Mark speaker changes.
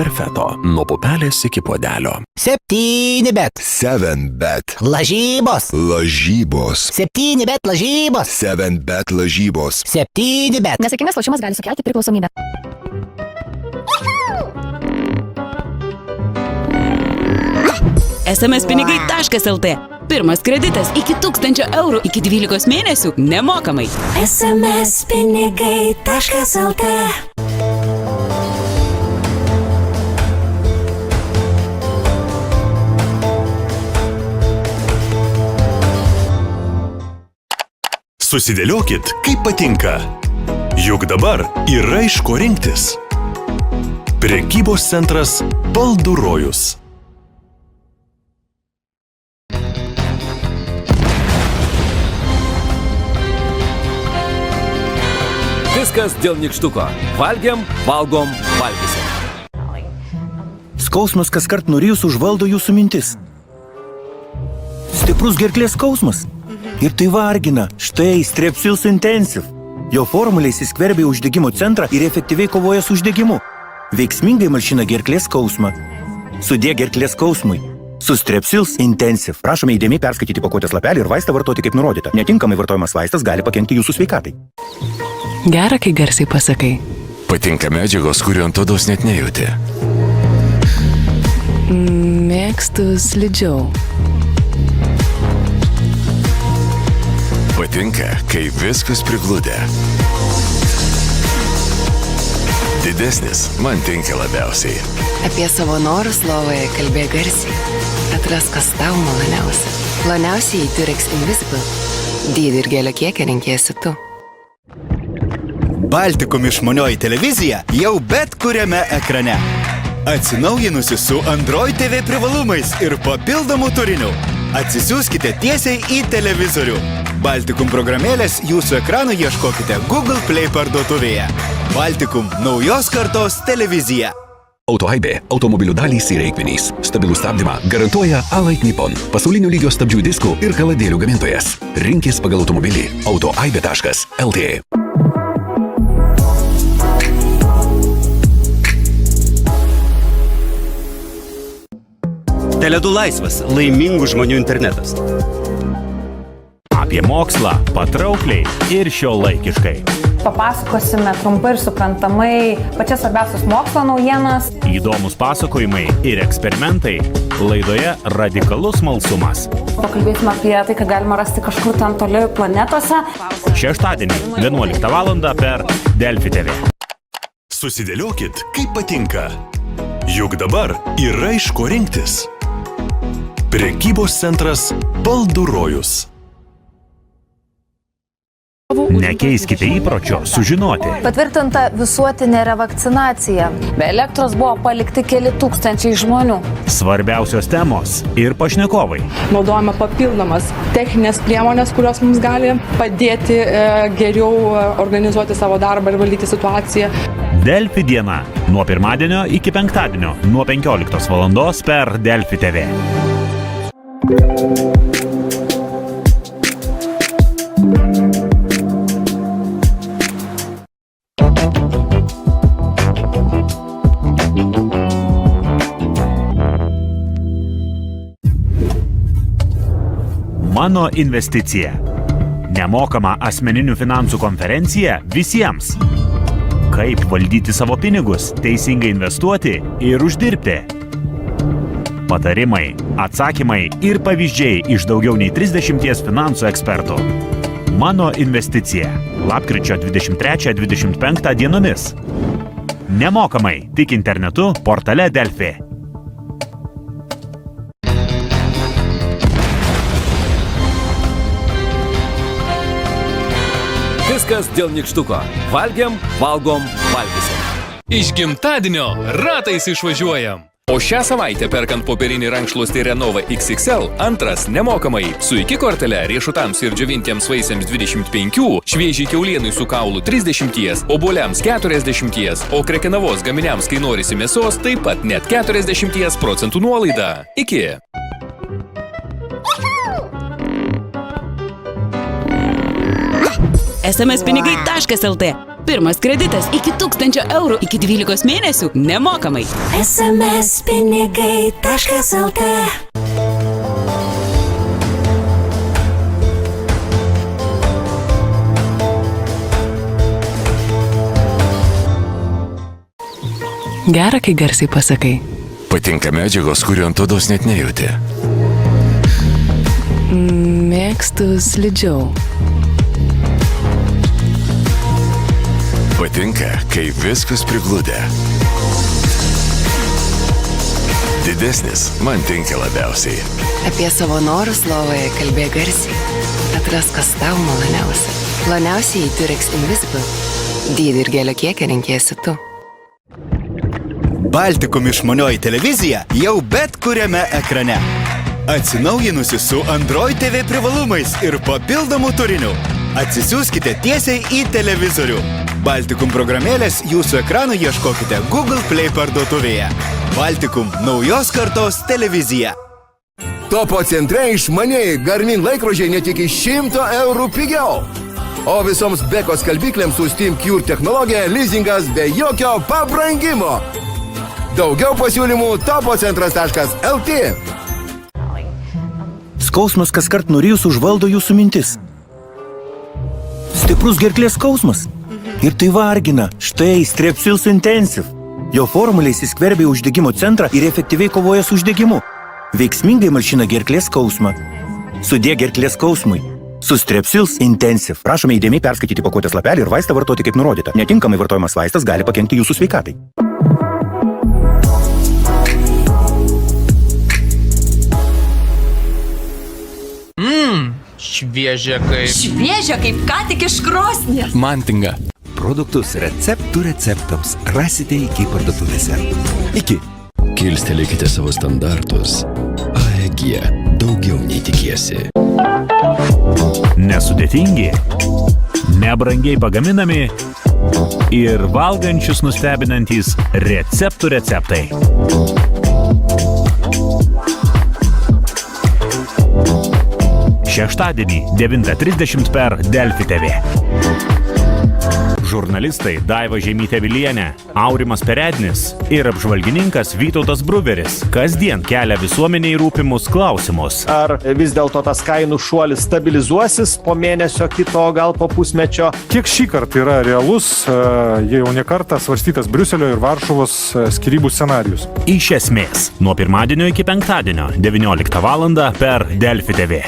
Speaker 1: Perfeto. Nuo pupelės iki puodelio.
Speaker 2: 7bet.
Speaker 3: 7bet.
Speaker 2: Lažybos.
Speaker 3: Lažybos.
Speaker 2: 7bet lažybos.
Speaker 3: 7bet lažybos.
Speaker 2: 7bet.
Speaker 4: Nesaikingas lošimas gali sukelti priklausomybę.
Speaker 5: smspinigai.lt. Pirmas kreditas iki 1000 eurų iki 12 mėnesių nemokamai.
Speaker 4: smspinigai.lt.
Speaker 1: Susidėliokit, kaip patinka. Juk dabar yra iš ko rinktis. Prekybos centras Baldų rojus.
Speaker 6: Viskas dėl nykštuko. Valgiam, valgom, valgysim.
Speaker 7: Skausmas kaskart nurijus užvaldo jūsų mintis. Stiprus gerklės skausmas. Ir tai vargina. Štai Strepsils Intensive. Jo formulė įsiskverbia į uždegimo centrą ir efektyviai kovoja su uždegimu. Veiksmingai malšina gerklės skausmą. Sudie gerklės skausmui. Su Strepsils Intensive. Prašome įdėmiai perskaityti pakuotės lapelį ir vaistą vartoti kaip nurodyta. Netinkamai vartojamas vaistas gali pakenkti jūsų sveikatai.
Speaker 5: Gera, kai garsiai pasakai.
Speaker 1: Patinka medžiagos, kurių ant odos net nejauti.
Speaker 5: Mėgstu slidžiau.
Speaker 1: Patinka, kai viskas prigludę. Didesnis man tinka labiausiai.
Speaker 5: Apie savo norus lovoje kalbėk garsiai. Atrask, kas tau maloniausia. Ploniausiai Durex Invisible. Dydį ir gėlio kiekį renkėsi tu.
Speaker 8: Baltikum išmanioji televizija jau bet kuriame ekrane. Atsinaujinusi su Android TV privalumais ir papildomų turinių. Atsisiųskite tiesiai į televizorių. Baltikum programėlės jūsų ekranų ieškokite Google Play parduotuvėje. Baltikum naujos kartos televizija.
Speaker 1: Autoaibė – automobilių dalys ir reikmenys. Stabilų stabdymą garantuoja Alait Nippon. Pasaulinio lygio stabdžių diskų ir kaladėlių gamintojas. Rinkis pagal automobilį. Autoaibė.lt.
Speaker 9: Tele2 laisvas, laimingų žmonių internetas.
Speaker 10: Apie mokslą patraukliai ir šiuolaikiškai.
Speaker 4: Papasakosime trumpai ir suprantamai pačias svarbiausias mokslo naujienas.
Speaker 10: Įdomus pasakojimai ir eksperimentai laidoje Radikalus smalsumas.
Speaker 4: Pakalbėsime apie tai, ką galima rasti kažkur ten toli planetose.
Speaker 10: Šeštadienį 11 val. Per Delfi TV.
Speaker 1: Susidėliokit, kaip patinka. Juk dabar yra iš ko rinktis. Prekybos centras Baldų rojus.
Speaker 10: Nekeiskite įpročio sužinoti.
Speaker 4: Patvirtinta visuotinė revakcinacija. Be elektros buvo palikti keli tūkstančiai žmonių.
Speaker 10: Svarbiausios temos ir pašnekovai.
Speaker 11: Naudojame papildomas techninės priemonės, kurios mums gali padėti geriau organizuoti savo darbą ir valdyti situaciją.
Speaker 10: Delfi diena. Nuo pirmadienio iki penktadienio. Nuo 15 val. Per Delfi TV. Mano investicija. Nemokama asmeninių finansų konferencija visiems. Kaip valdyti savo pinigus, teisingai investuoti ir uždirbti. Patarimai, atsakymai ir pavyzdžiai iš daugiau nei 30 finansų ekspertų. Mano investicija. Lapkričio 23-25 dienomis. Nemokamai, tik internetu, portale Delfi.
Speaker 6: Viskas dėl nykštuko. Valgiam, valgom, valgysim.
Speaker 12: Iš gimtadienio ratais išvažiuojam. O šią savaitę perkant popierinį rankšluostį Renova XXL, antras nemokamai. Su iki kortele riešutams ir džiovintiems vaisiams 25, šviežiai kiaulienai su kaulu 30, obuoliams 40, o krekenavos gaminiams, kai norisi mėsos, taip pat net 40% nuolaida. Iki.
Speaker 5: smspinigai.lt.
Speaker 13: Pirmas kreditas iki 1000 eurų iki 12 mėnesių nemokamai.
Speaker 14: smspinigai.lt
Speaker 5: Gera, kai garsiai pasakai.
Speaker 1: Patinka medžiagos, kurių ant odos net nejauti.
Speaker 5: Mėgstu slidžiau.
Speaker 1: Patinka, kai viskas prigludę. Didesnis man tinka labiausiai.
Speaker 5: Apie savo norus lovoje kalbėk garsiai. Atrask, kas tau maloniausia. Ploniausiai į Durex Invisible. Dydį ir gėlio kiekį renkiesi tu.
Speaker 8: Baltikum išmanioji televizija jau bet kuriame ekrane. Atsinaujinusi su Android TV privalumais ir papildomų turinių. Atsisiųskite tiesiai į televizorių. Baltikum programėlės jūsų ekranų ieškokite Google Play parduotuvėje. Baltikum naujos kartos televizija.
Speaker 3: Topo centre išmaniai Garmin laikrodžiai net iki 100 eurų pigiau. O visoms Beko skalbyklėms su Steam Cure technologija leasingas be jokio pabrangimo. Daugiau pasiūlymų topocentras.lt.
Speaker 7: Skausmas kaskart nurijus užvaldo jūsų mintis. Stiprus gerklės skausmas. Ir tai vargina. Štai Strepsils Intensive. Jo formulė įsiskverbia į uždegimo centrą ir efektyviai kovoja su uždegimu. Veiksmingai malšina gerklės skausmą. Sudie gerklės skausmui. Su Strepsils Intensive. Prašome įdėmiai perskaityti pakuotės lapelį ir vaistą vartoti kaip nurodyta. Netinkamai vartojamas vaistas gali pakenkti jūsų sveikatai.
Speaker 13: Šviežia kaip ką tik iš krosnies.
Speaker 12: Mantinga.
Speaker 1: Produktus receptų receptams rasite iki parduotuvėse. Iki. Kilstelėkite savo standartus. AEG. Daugiau nei tikiesi.
Speaker 10: Nesudėtingi, nebrangiai pagaminami ir valgančius nustebinantys receptų receptai. Šeštadienį 9:30 per Delfi TV. Žurnalistai Daiva Žemytė-Vilienė, Aurimas Perednis ir apžvalgininkas Vytautas Bruveris kasdien kelia visuomeniai rūpimus klausimus.
Speaker 15: Ar vis dėlto tas kainų šuolis stabilizuosis po mėnesio kito, gal po pusmečio?
Speaker 16: Kiek šį kartą yra realus, jau ne kartą svarstytas Briuselio ir Varšuvos skyrybų scenarijus?
Speaker 10: Iš esmės, nuo pirmadienio iki penktadienio 19 val. Per Delfi TV.